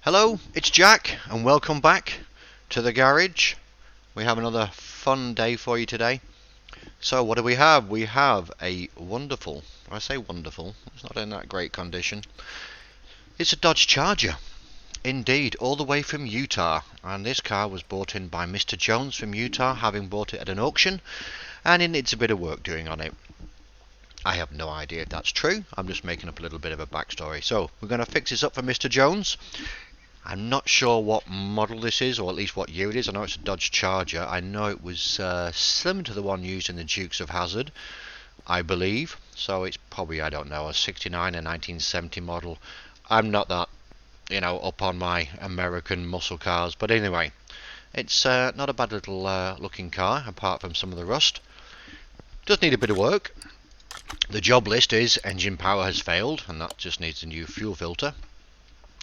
Hello, it's Jack, and welcome back to the garage. We have another fun day for you today. So, what do we have? We have a wonderful, I say wonderful, it's not in that great condition. It's a Dodge Charger, indeed, all the way from Utah. And this car was bought in by Mr. Jones from Utah, having bought it at an auction, and it needs a bit of work doing on it. I have no idea if that's true. I'm just making up a little bit of a backstory. So, we're going to fix this up for Mr. Jones. I'm not sure what model this is, or at least what year it is. I know it's a Dodge Charger. I know it was similar to the one used in the Dukes of Hazzard, I believe. So it's probably, I don't know, a 69, a 1970 model. I'm not that, up on my American muscle cars. But anyway, it's not a bad little looking car, apart from some of the rust. Does need a bit of work. The job list is engine power has failed, and that just needs a new fuel filter.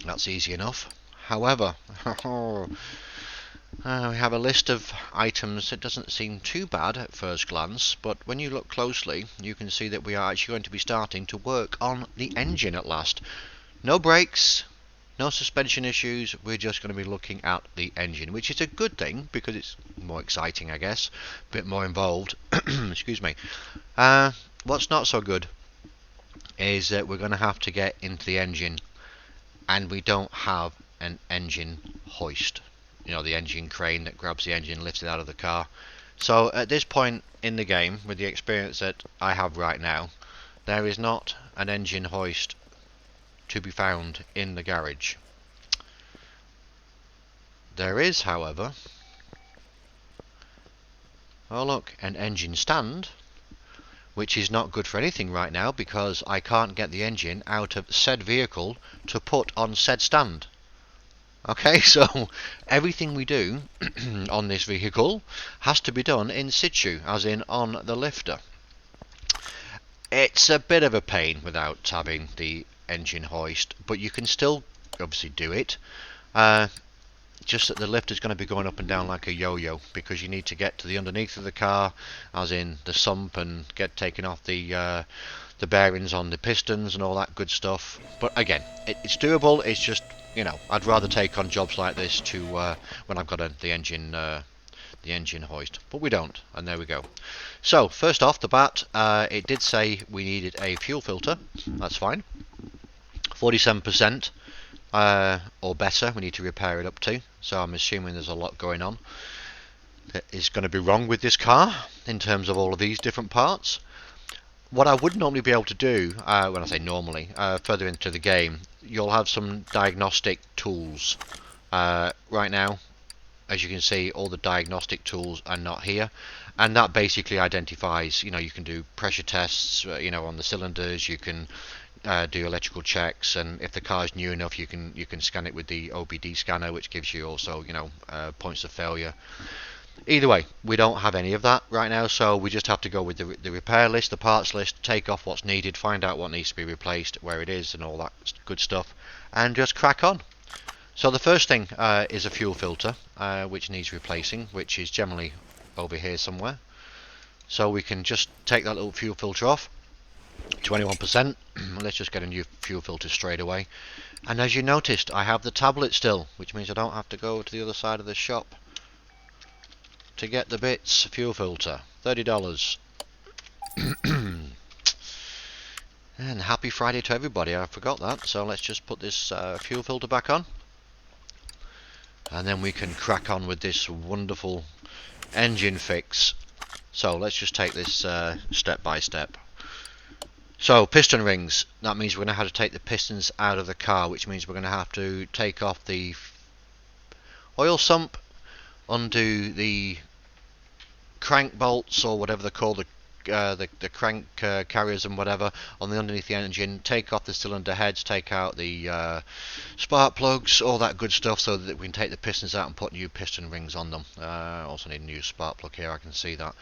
That's easy enough. However, we have a list of items that doesn't seem too bad at first glance, but when you look closely, you can see that we are actually going to be starting to work on the engine at last. No brakes, no suspension issues, we're just going to be looking at the engine, which is a good thing because it's more exciting, I guess, a bit more involved. Excuse me. What's not so good is that we're going to have to get into the engine, and we don't have an engine hoist, the engine crane that grabs the engine, lifts it out of the car. So at this point in the game, with the experience that I have right now, there is not an engine hoist to be found in the garage. There is, however, oh look, an engine stand, which is not good for anything right now because I can't get the engine out of said vehicle to put on said stand. Okay, so everything we do on this vehicle has to be done in situ, as in on the lifter. It's a bit of a pain without having the engine hoist, but you can still obviously do it. Just that the lift is going to be going up and down like a yo-yo because you need to get to the underneath of the car, as in the sump, and get taken off the bearings on the pistons and all that good stuff. But again, it's doable. It's just, I'd rather take on jobs like this to when I've got the engine hoist, but we don't, and there we go. So first off the bat, it did say we needed a fuel filter. That's fine. 47%. Or better, we need to repair it up to. So I'm assuming there's a lot going on that is going to be wrong with this car in terms of all of these different parts. What I would normally be able to do, when I say normally, further into the game, you'll have some diagnostic tools. Right now, as you can see, all the diagnostic tools are not here, and that basically identifies, you can do pressure tests, on the cylinders, you can do electrical checks, and if the car is new enough, you can scan it with the OBD scanner, which gives you also points of failure. Either way, we don't have any of that right now, so we just have to go with the repair list, the parts list, take off what's needed, find out what needs to be replaced, where it is, and all that good stuff, and just crack on. So the first thing is a fuel filter, which needs replacing, which is generally over here somewhere. So we can just take that little fuel filter off. 21%. Let's just get a new fuel filter straight away. And as you noticed, I have the tablet still, which means I don't have to go to the other side of the shop to get the bits. Fuel filter, $30. And happy Friday to everybody, I forgot that. So let's just put this fuel filter back on, and then we can crack on with this wonderful engine fix. So let's just take this step by step. So piston rings, that means we're going to have to take the pistons out of the car, which means we're going to have to take off the oil sump, undo the crank bolts, or whatever they're called, the crank carriers and whatever on the underneath the engine, take off the cylinder heads, take out the spark plugs, all that good stuff, so that we can take the pistons out and put new piston rings on them. Also need a new spark plug here, I can see that.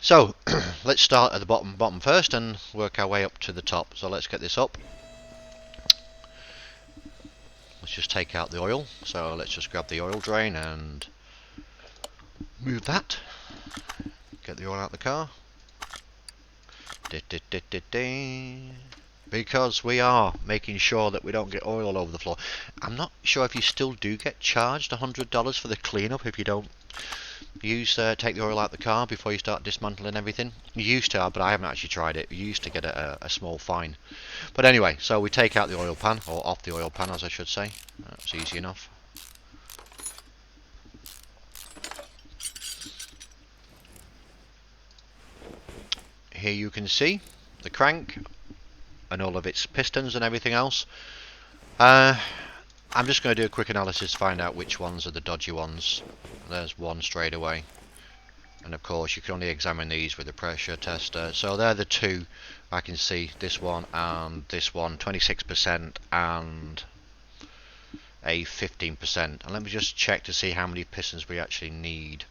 So let's start at the bottom first and work our way up to the top. So let's get this up. Let's just take out the oil. So let's just grab the oil drain and move that. Get the oil out of the car. because we are making sure that we don't get oil all over the floor. I'm not sure if you still do get charged $100 for the cleanup if you don't take the oil out the car before you start dismantling everything. You used to, but I haven't actually tried it. You used to get a small fine. But anyway, so we take out the oil pan, or off the oil pan as I should say. That's easy enough. Here you can see the crank and all of its pistons and everything else. I'm just going to do a quick analysis to find out which ones are the dodgy ones. There's one straight away. And of course you can only examine these with a pressure tester. So they're the two I can see, this one and this one, 26% and a 15%. And let me just check to see how many pistons we actually need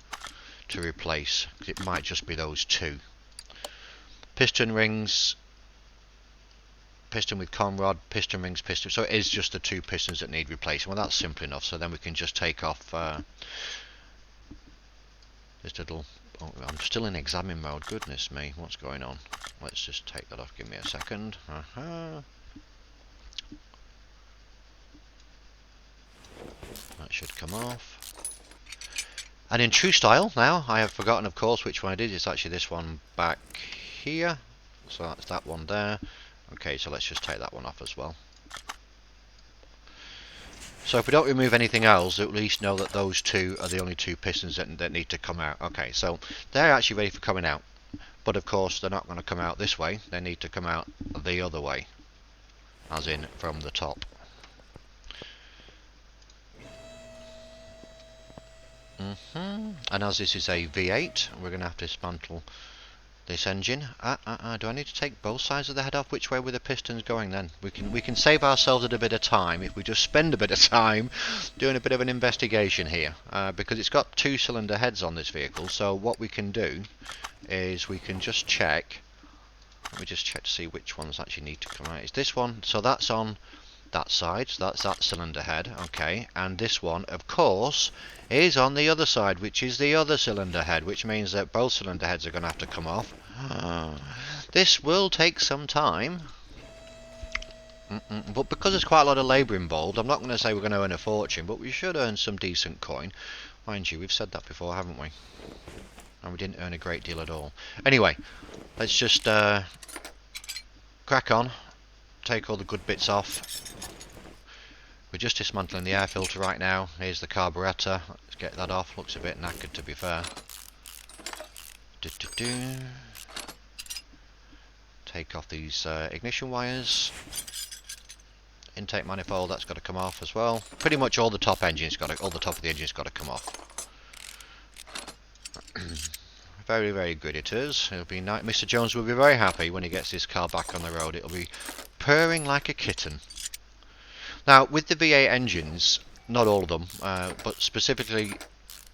to replace, because it might just be those two. Piston rings, piston with conrod, piston rings, piston. So it is just the two pistons that need replacing. Well, that's simple enough. So then we can just take off this little. Oh, I'm still in examine mode. Goodness me, what's going on? Let's just take that off. Give me a second. That should come off. And in true style, now I have forgotten, of course, which one I did. It's actually this one back here. So that's that one there. Okay, so let's just take that one off as well. So if we don't remove anything else, at least know that those two are the only two pistons that need to come out. Okay, so they're actually ready for coming out. But of course, they're not going to come out this way. They need to come out the other way, as in from the top. And as this is a V8, we're going to have to dismantle this engine. Do I need to take both sides of the head off? Which way were the pistons going then? We can save ourselves a bit of time if we just spend a bit of time doing a bit of an investigation here, because it's got two cylinder heads on this vehicle. So what we can do is we can just check. Let me just check to see which ones actually need to come out. It's this one, so that's on that side, so that's that cylinder head, okay, and this one of course is on the other side, which is the other cylinder head, which means that both cylinder heads are going to have to come off. This will take some time, but because there's quite a lot of labour involved, I'm not going to say we're going to earn a fortune, but we should earn some decent coin. Mind you, we've said that before, haven't we? And we didn't earn a great deal at all. Anyway, let's just crack on, take all the good bits off. We're just dismantling the air filter right now. Here's the carburettor. Let's get that off. Looks a bit knackered, to be fair. Take off these ignition wires. Intake manifold, that's got to come off as well. Pretty much all the top engine's got to, all the top of the engine's got to come off. Very, very good it is. It'll be nice. Mr. Jones will be very happy when he gets this car back on the road. It'll be purring like a kitten. Now, with the V8 engines, not all of them, but specifically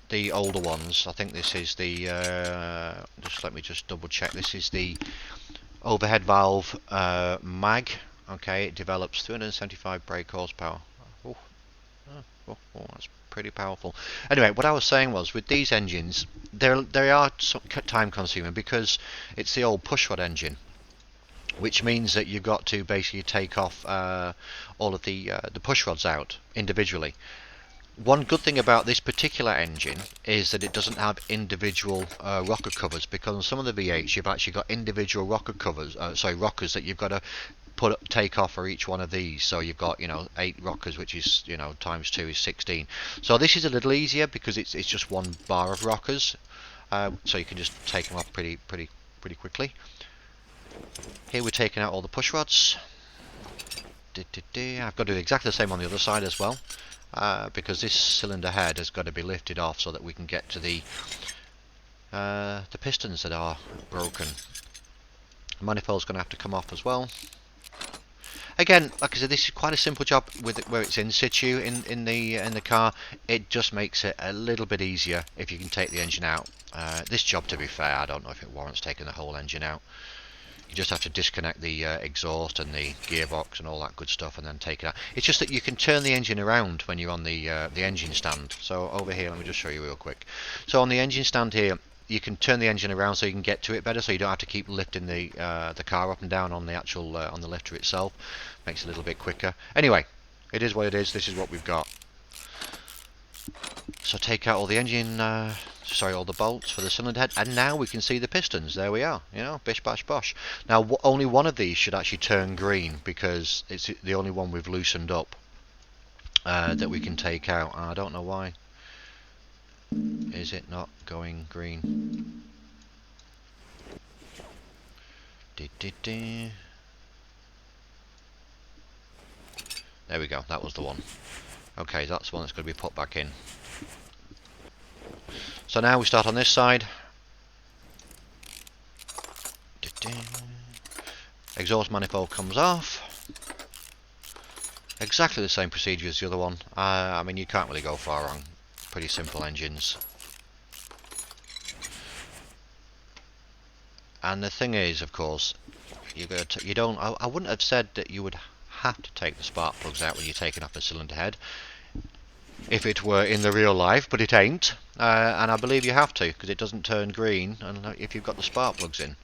the older ones, I think this is the, just let me just double check, this is the overhead valve mag, okay, it develops 275 brake horsepower. That's pretty powerful. Anyway, what I was saying was, with these engines, they are time consuming because it's the old pushrod engine, which means that you've got to basically take off all of the push rods out individually. One good thing about this particular engine is that it doesn't have individual rocker covers, because on some of the V8s you've actually got individual rocker covers, rockers that you've got to take off for each one of these. So you've got 8 rockers, which is times 2 is 16. So this is a little easier because it's just one bar of rockers, so you can just take them off pretty quickly. Here we're taking out all the push rods. I've got to do exactly the same on the other side as well, because this cylinder head has got to be lifted off so that we can get to the pistons that are broken. The manifold's going to have to come off as well. Again, like I said, this is quite a simple job with it, where it's in situ in the car. It just makes it a little bit easier if you can take the engine out. This job, to be fair, I don't know if it warrants taking the whole engine out. You just have to disconnect the exhaust and the gearbox and all that good stuff, and then take it out. It's just that you can turn the engine around when you're on the engine stand. So over here, let me just show you real quick. So on the engine stand here, you can turn the engine around so you can get to it better, so you don't have to keep lifting the car up and down on the actual on the lifter itself. Makes it a little bit quicker. Anyway, it is what it is. This is what we've got. So take out all the engine, all the bolts for the cylinder head, and now we can see the pistons. There we are, you know, bish bash bosh. Now only one of these should actually turn green because it's the only one we've loosened up that we can take out. I don't know why. Is it not going green? There we go, that was the one. Okay, that's the one that's going to be put back in. So now we start on this side. Exhaust manifold comes off. Exactly the same procedure as the other one. I mean, you can't really go far wrong. Pretty simple engines. And the thing is, of course, you don't. I wouldn't have said that you would have to take the spark plugs out when you're taking off the cylinder head, if it were in the real life, but it ain't. And I believe you have to, because it doesn't turn green if you've got the spark plugs in.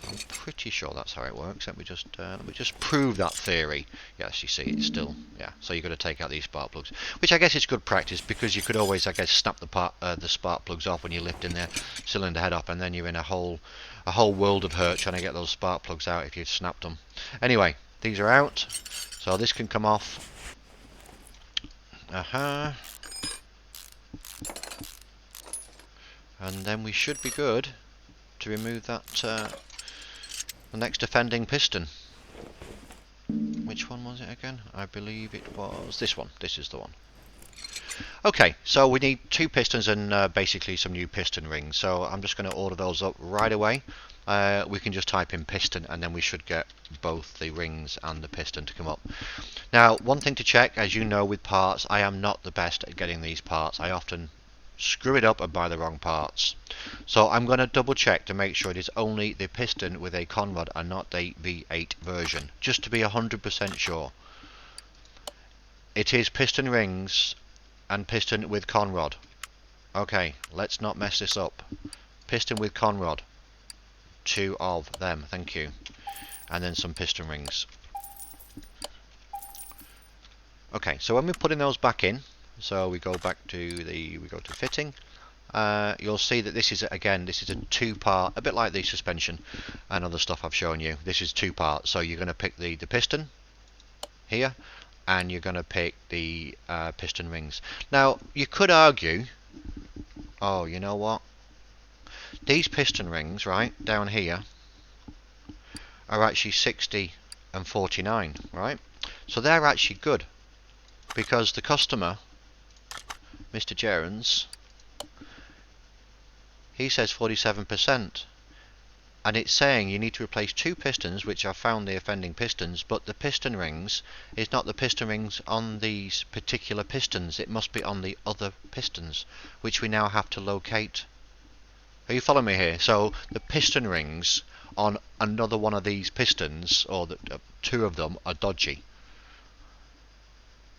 I'm pretty sure that's how it works. Let me just prove that theory. Yes, you see, it's still, yeah. So you've got to take out these spark plugs, which I guess is good practice, because you could always, I guess, snap the spark plugs off when you're lifting the cylinder head up, and then you're in a whole world of hurt trying to get those spark plugs out if you snapped them. Anyway, these are out, so this can come off. And then we should be good to remove that. The next offending piston. Which one was it again? I believe it was this one. This is the one. Okay, so we need 2 pistons and basically some new piston rings. So I'm just going to order those up right away. We can just type in piston and then we should get both the rings and the piston to come up. Now, one thing to check, as you know with parts, I am not the best at getting these parts. I often screw it up and buy the wrong parts. So I'm going to double check to make sure it is only the piston with a conrod and not the V8 version, just to be 100% sure. It is piston rings and piston with conrod. Okay, let's not mess this up. Piston with conrod. 2 of them, thank you. And then some piston rings. Okay, so when we're putting those back in, so we go back to fitting. You'll see that this is a 2-part, a bit like the suspension and other stuff I've shown you. This is 2 parts, so you're going to pick the piston here, and you're going to pick the piston rings. Now, you could argue, oh, you know what? These piston rings, right, down here, are actually 60 and 49, right? So they're actually good, because the customer, Mr. Gerrans, he says 47%, and it's saying you need to replace 2 pistons, which I found the offending pistons, but the piston rings is not the piston rings on these particular pistons. It must be on the other pistons, which we now have to locate. Are you following me here? So the piston rings on another one of these pistons, or 2 of them, are dodgy,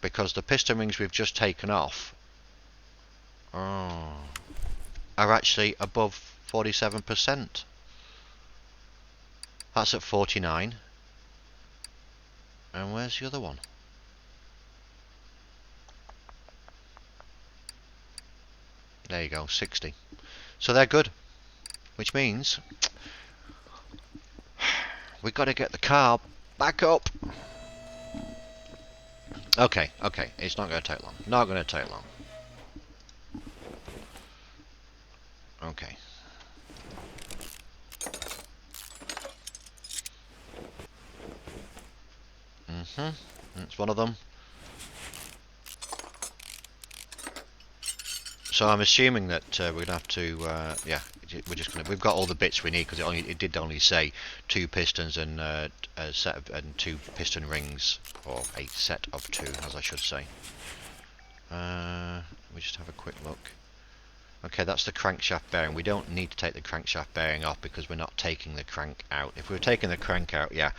because the piston rings we've just taken off are actually above 47%. That's at 49. And where's the other one? There you go, 60. So they're good, which means we've got to get the car back up. Okay, it's not going to take long. Not going to take long. Okay. That's one of them. So I'm assuming that we're gonna have to, yeah, we've got all the bits we need, because it did only say 2 pistons and a set of 2 piston rings, or a set of 2, as I should say. We just have a quick look. Okay, that's the crankshaft bearing. We don't need to take the crankshaft bearing off because we're not taking the crank out. If we were taking the crank out, yeah,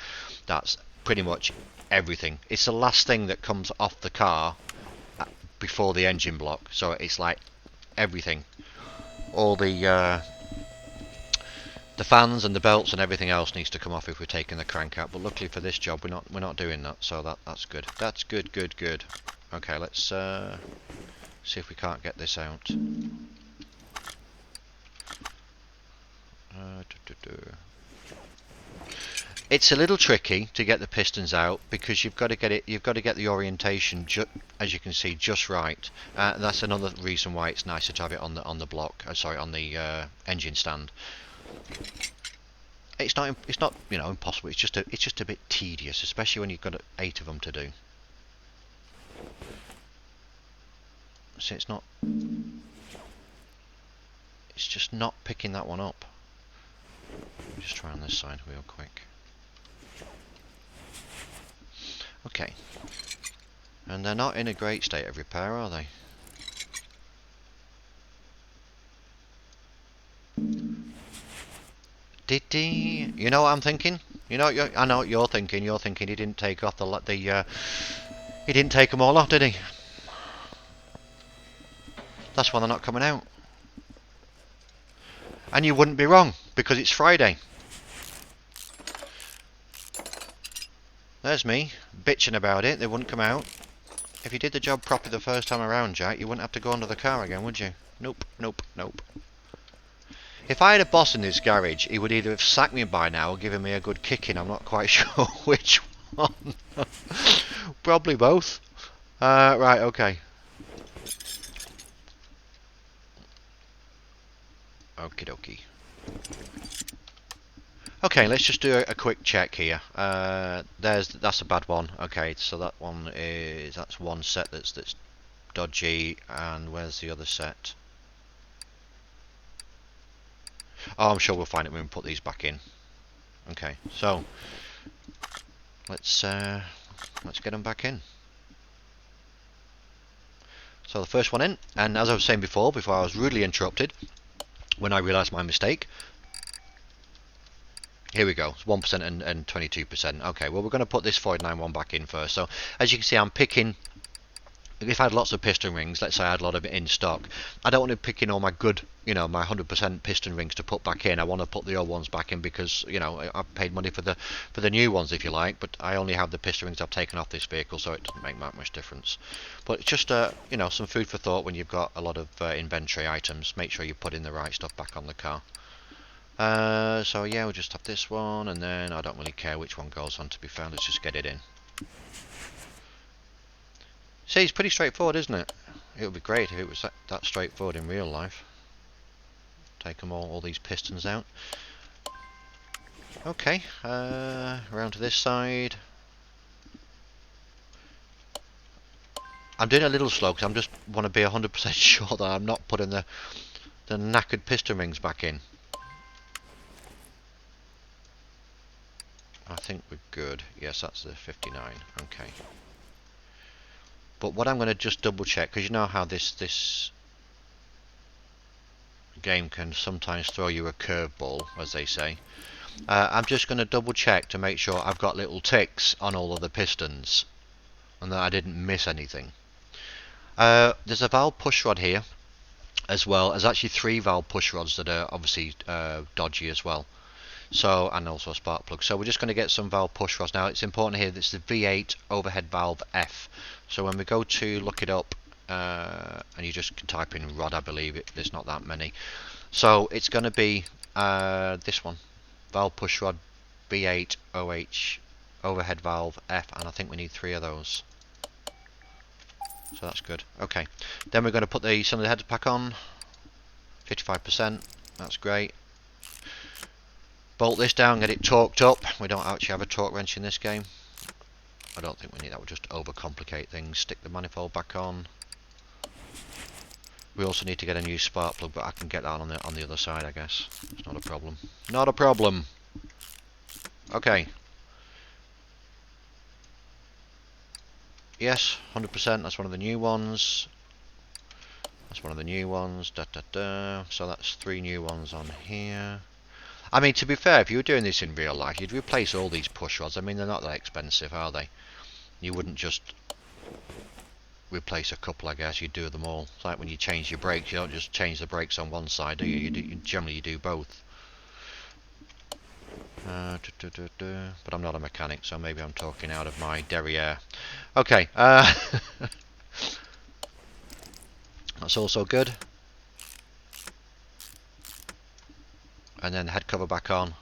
that's pretty much everything. It's the last thing that comes off the car before the engine block, so it's like everything. All the fans and the belts and everything else needs to come off if we're taking the crank out. But luckily for this job, we're not doing that. So that's good. That's good. Good. Okay, let's see if we can't get this out. It's a little tricky to get the pistons out because you've got to get the orientation, as you can see, just right. That's another reason why it's nicer to have it on the block. Sorry, on the engine stand. It's not impossible. It's just a bit tedious, especially when you've got 8 of them to do. See, it's just not picking that one up. Just try on this side real quick. Okay. And they're not in a great state of repair, are they? Did he? You know what I'm thinking? You know, I know what you're thinking. You're thinking he didn't take off he didn't take them all off, did he? That's why they're not coming out. And you wouldn't be wrong, because it's Friday. There's me, bitching about it, they wouldn't come out. If you did the job properly the first time around, Jack, you wouldn't have to go under the car again, would you? Nope. If I had a boss in this garage, he would either have sacked me by now or given me a good kicking. I'm not quite sure which one. Probably both. Right, okay. Okie dokie. Okay, let's just do a quick check here. That's a bad one. Okay, so that's one set that's dodgy, and where's the other set? Oh, I'm sure we'll find it when we put these back in. Okay, so let's get them back in. So the first one in, and as I was saying before I was rudely interrupted when I realised my mistake. Here we go, it's 1% and 22%. Okay, well we're going to put this 491 back in first. So as you can see, I'm picking, if I had lots of piston rings, let's say I had a lot of it in stock, I don't want to pick in all my good, my 100% piston rings to put back in. I want to put the old ones back in because, I paid money for the new ones, if you like, but I only have the piston rings I've taken off this vehicle, so it doesn't make that much difference. But it's just, some food for thought when you've got a lot of inventory items. Make sure you put in the right stuff back on the car. So yeah, we'll just have this one, and then I don't really care which one goes on, to be fair. Let's just get it in. See, it's pretty straightforward, isn't it? It would be great if it was that straightforward in real life. Take them all these pistons out. Okay, around to this side. I'm doing it a little slow because I just want to be 100% sure that I'm not putting the knackered piston rings back in. I think we're good. Yes, that's the 59. Okay. But what I'm going to just double check, because you know how this game can sometimes throw you a curveball, as they say. I'm just going to double check to make sure I've got little ticks on all of the pistons and that I didn't miss anything. There's a valve push rod here as well. There's actually 3 valve push rods that are obviously dodgy as well. So, and also a spark plug. So we're just going to get some valve push rods. Now it's important here, this is the V8 overhead valve F. So when we go to look it up, and you just can type in rod, I believe there's not that many. So it's going to be this one, valve push rod V8 OH overhead valve F, and I think we need 3 of those. So that's good. Okay, then we're going to put the cylinder heads back on, 55%. That's great. Bolt this down, get it torqued up. We don't actually have a torque wrench in this game. I don't think we need that, we'll just overcomplicate things. Stick the manifold back on. We also need to get a new spark plug, but I can get that on the other side, I guess. It's not a problem. Not a problem. Okay. Yes, 100%, that's one of the new ones. That's one of the new ones. So that's 3 new ones on here. I mean, to be fair, if you were doing this in real life, you'd replace all these push rods. I mean, they're not that expensive, are they? You wouldn't just... replace a couple, I guess. You do them all. It's like when you change your brakes, you don't just change the brakes on one side, do you? Generally you do both. But I'm not a mechanic, so maybe I'm talking out of my derriere. Okay, that's also good. And then head cover back on.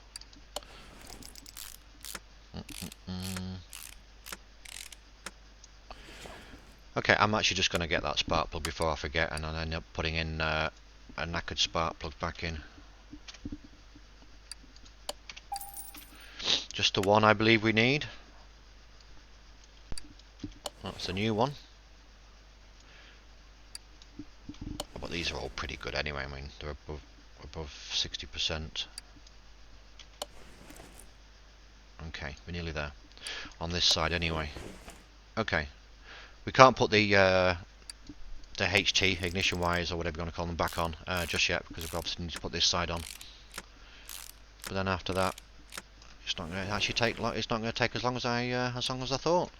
Okay, I'm actually just going to get that spark plug before I forget, and I'll end up putting in a knackered spark plug back in. Just the one I believe we need. That's the new one. But these are all pretty good anyway. I mean, they're above 60%. Okay, we're nearly there. On this side anyway. Okay. We can't put the HT, ignition wires or whatever you want to call them, back on just yet, because we obviously need to put this side on. But then after that, it's not going to actually take. It's not going to take as long as I thought.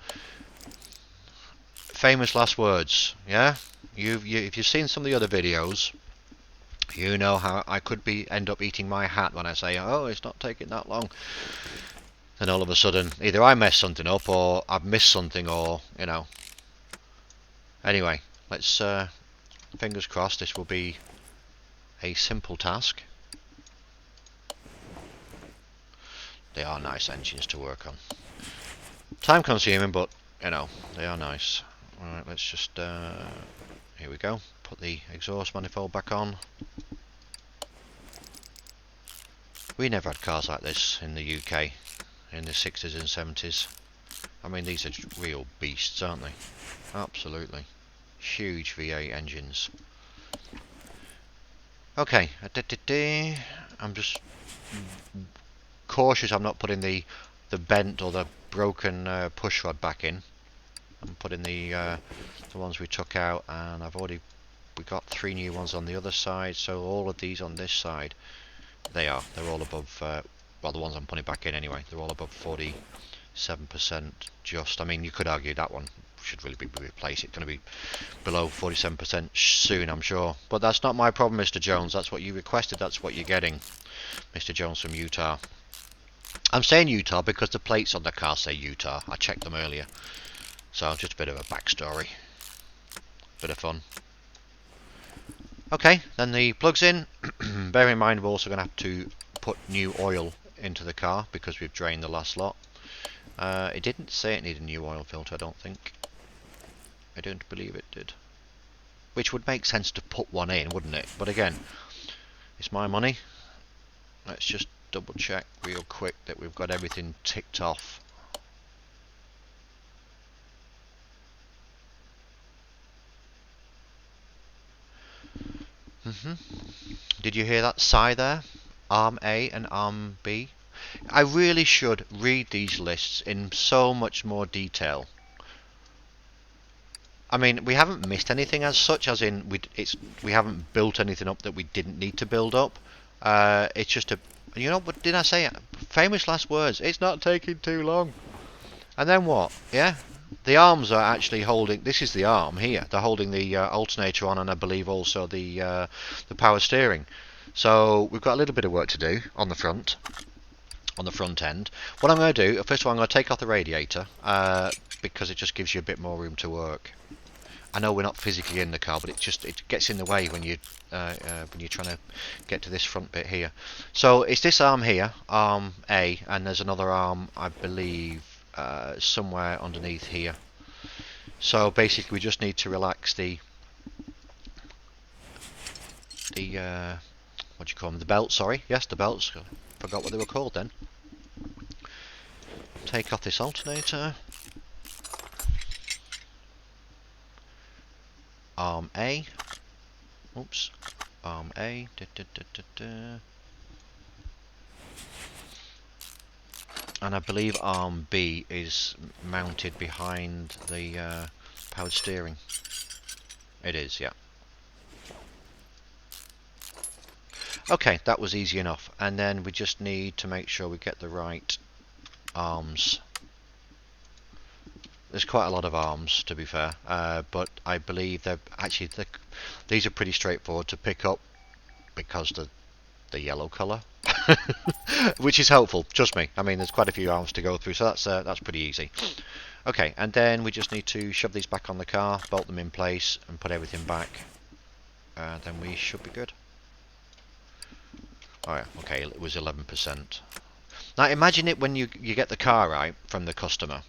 Famous last words, yeah. If you've seen some of the other videos, you know how I could end up eating my hat when I say, oh, it's not taking that long. Then all of a sudden, either I mess something up, or I've missed something, or you know. Anyway, let's fingers crossed this will be a simple task. They are nice engines to work on. Time consuming, but you know, they are nice. Alright, let's just here we go. Put the exhaust manifold back on. We never had cars like this in the UK in the 60s and 70s. I mean, these are real beasts, aren't they? Absolutely. Huge V8 engines. Okay, I'm just cautious I'm not putting the bent or the broken push rod back in. I'm putting the ones we took out, and we got 3 new ones on the other side, so all of these on this side, they're all above, well, the ones I'm putting back in anyway, they're all above 47% just. I mean, you could argue that one should really be replaced. It's going to be below 47% soon, I'm sure. But that's not my problem, Mr. Jones. That's what you requested. That's what you're getting, Mr. Jones from Utah. I'm saying Utah because the plates on the car say Utah. I checked them earlier. So just a bit of a backstory. Bit of fun. Okay, then the plug's in. Bear in mind we're also going to have to put new oil into the car because we've drained the last lot. It didn't say it needed a new oil filter, I don't think. I don't believe it did. Which would make sense to put one in, wouldn't it? But again, it's my money. Let's just double check real quick that we've got everything ticked off. Did you hear that sigh there? Arm A and Arm B. I really should read these lists in so much more detail. I mean, we haven't missed anything as such, as in we haven't built anything up that we didn't need to build up. It's just you know, what did I say? Famous last words. It's not taking too long. And then what? Yeah, the arms are actually holding. This is the arm here. They're holding the alternator on, and I believe also the power steering. So we've got a little bit of work to do on the front end. What I'm going to do, first of all, I'm going to take off the radiator because it just gives you a bit more room to work. I know we're not physically in the car, but it gets in the way when you're trying to get to this front bit here. So it's this arm here, arm A, and there's another arm, I believe, somewhere underneath here. So basically, we just need to relax the what do you call them? The belts. Sorry, yes, the belts. Forgot what they were called then. Take off this alternator. Arm A. Oops. Arm A. And I believe arm B is mounted behind the powered steering. It is, yeah. Okay, that was easy enough. And then we just need to make sure we get the right arms There's quite a lot of arms, to be fair, but I believe these are pretty straightforward to pick up because the yellow colour, which is helpful. Trust me. I mean, there's quite a few arms to go through, so that's pretty easy. Okay, and then we just need to shove these back on the car, bolt them in place, and put everything back. Then we should be good. Oh yeah, okay, it was 11%. Now imagine it when you get the car right from the customer,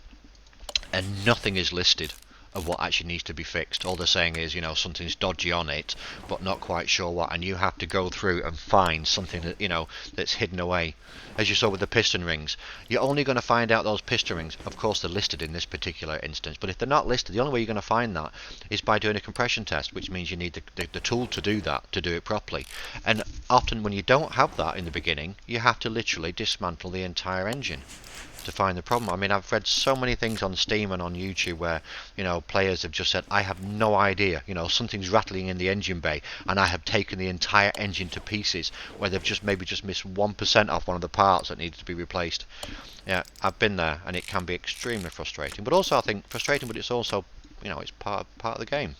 and nothing is listed of what actually needs to be fixed. All they're saying is, you know, something's dodgy on it, but not quite sure what, and you have to go through and find something that, you know, that's hidden away. As you saw with the piston rings, you're only going to find out those piston rings. Of course, they're listed in this particular instance, but if they're not listed, the only way you're going to find that is by doing a compression test, which means you need the tool to do that, to do it properly. And often when you don't have that in the beginning, you have to literally dismantle the entire engine to find the problem. I mean, I've read so many things on Steam and on YouTube where, you know, players have just said, I have no idea, you know, something's rattling in the engine bay, and I have taken the entire engine to pieces, where they've just missed 1% off one of the parts that needs to be replaced. Yeah, I've been there, and it can be extremely frustrating. But also, I think frustrating, but it's also, you know, it's part of the game.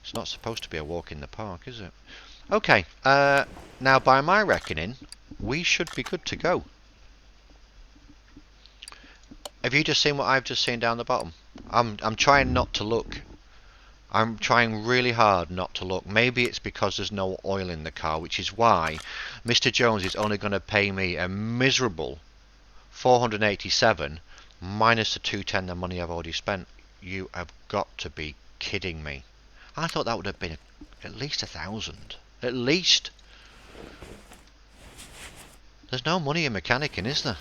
It's not supposed to be a walk in the park, is it? Okay, now by my reckoning, we should be good to go. Have you just seen what I've just seen down the bottom? I'm trying not to look. I'm trying really hard not to look. Maybe it's because there's no oil in the car, which is why Mr. Jones is only going to pay me a miserable 487 minus the 210, the money I've already spent. You have got to be kidding me. I thought that would have been at least 1,000. At least. There's no money in mechanicking, is there?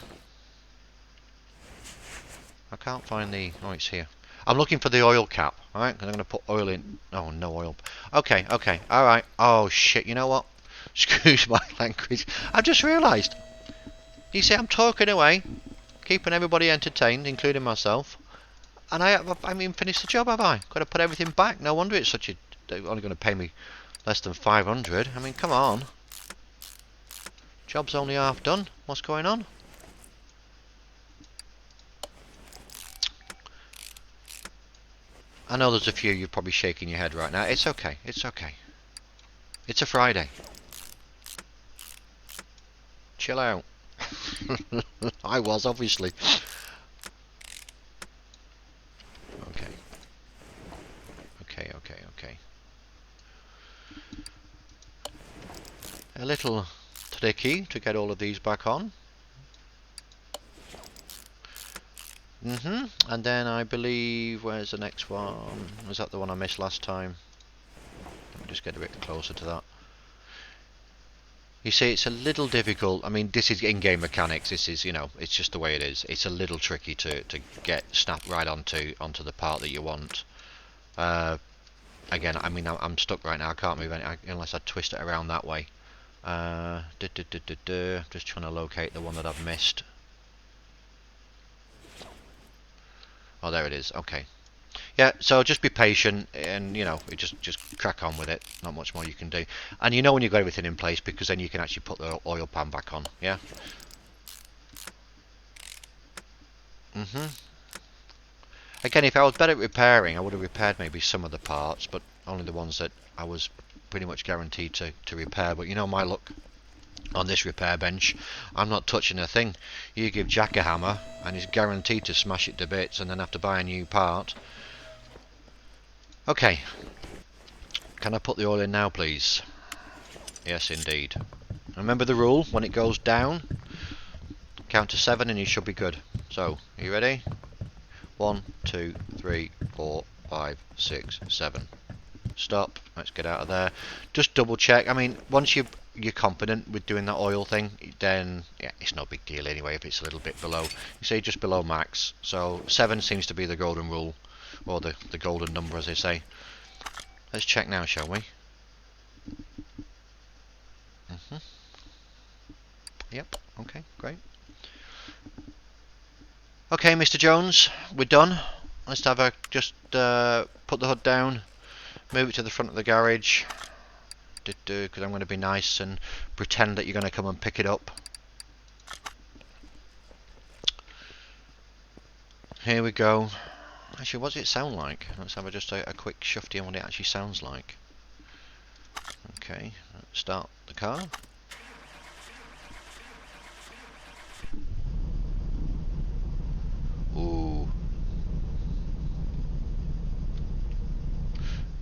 I can't find the... Oh, it's here. I'm looking for the oil cap. Alright, I'm going to put oil in... Oh, no oil. Okay, okay. Alright. Oh, shit. You know what? Excuse my language. I've just realised. You see, I'm talking away, keeping everybody entertained, including myself. And I haven't even finished the job, have I? Got to put everything back. No wonder it's such a... They're only going to pay me less than 500. I mean, come on. Job's only half done. What's going on? I know there's a few you're probably shaking your head right now. It's okay. It's okay. It's a Friday. Chill out. I was, obviously. Okay. Okay, okay, okay. A little tricky to get all of these back on. And then I believe, where's the next one? Was that the one I missed last time? Let me just get a bit closer to that. You see, it's a little difficult. I mean, this is in-game mechanics. This is, you know, it's just the way it is. It's a little tricky to get snapped right onto the part that you want. Again, I mean, I'm stuck right now. I can't move any unless I twist it around that way. Just trying to locate the one that I've missed. Oh, there it is. Okay. Yeah, so just be patient and, you know, just crack on with it. Not much more you can do. And you know when you've got everything in place, because then you can actually put the oil pan back on, yeah? Again, if I was better at repairing, I would have repaired maybe some of the parts, but only the ones that I was pretty much guaranteed to repair. But you know my luck on this repair bench, I'm not touching a thing. You give Jack a hammer and he's guaranteed to smash it to bits and then have to buy a new part. Okay, can I put the oil in now, please? Yes, indeed. Remember the rule, when it goes down, count to 7 and you should be good. So, are you ready? 1, 2, 3, 4, 5, 6, 7. Stop. Let's get out of there. Just double check. I mean, once you're confident with doing that oil thing, then yeah, it's no big deal anyway if it's a little bit below. You say just below max. So 7 seems to be the golden rule, or the golden number, as they say. Let's check now, shall we? Yep. Okay. Great. Okay, Mr. Jones, we're done. Let's have a just put the hood down, move it to the front of the garage, because I'm going to be nice and pretend that you're going to come and pick it up. Here we go. Actually, what does it sound like? Let's have just a quick shufty on what it actually sounds like. Okay, let's start the car. Ooh.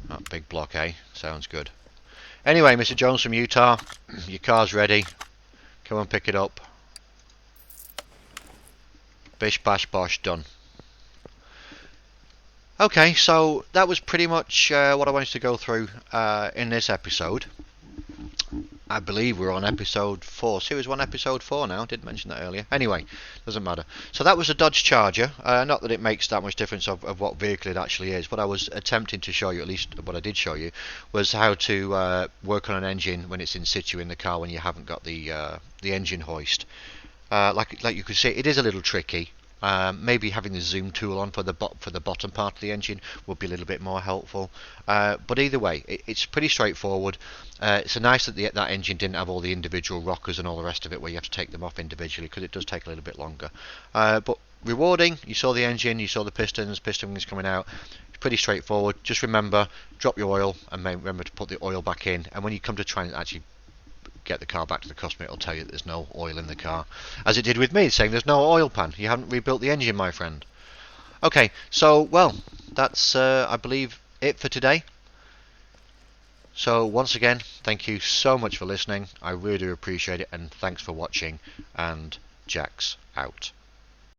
That big block, eh? Sounds good. Anyway, Mr. Jones from Utah, your car's ready. Come and pick it up. Bish bash bosh, done. Okay, so that was pretty much what I wanted to go through in this episode. I believe we're on episode 4. Series 1, episode 4 now. Did mention that earlier. Anyway, doesn't matter. So that was a Dodge Charger. Not that it makes that much difference of what vehicle it actually is. What I was attempting to show you, at least what I did show you, was how to work on an engine when it's in situ in the car when you haven't got the engine hoist. Like you could see, it is a little tricky. Maybe having the zoom tool on for the bottom part of the engine would be a little bit more helpful. But either way, it's pretty straightforward. It's nice that that engine didn't have all the individual rockers and all the rest of it where you have to take them off individually, because it does take a little bit longer. But rewarding. You saw the engine, you saw the piston rings coming out. It's pretty straightforward. Just remember, drop your oil and remember to put the oil back in. And when you come to try and actually get the car back to the customer, it'll tell you that there's no oil in the car, as it did with me, saying there's no oil pan. You haven't rebuilt the engine, my friend. Okay, so well, that's I believe it for today. So once again, thank you so much for listening. I really do appreciate it, and thanks for watching. And Jack's out.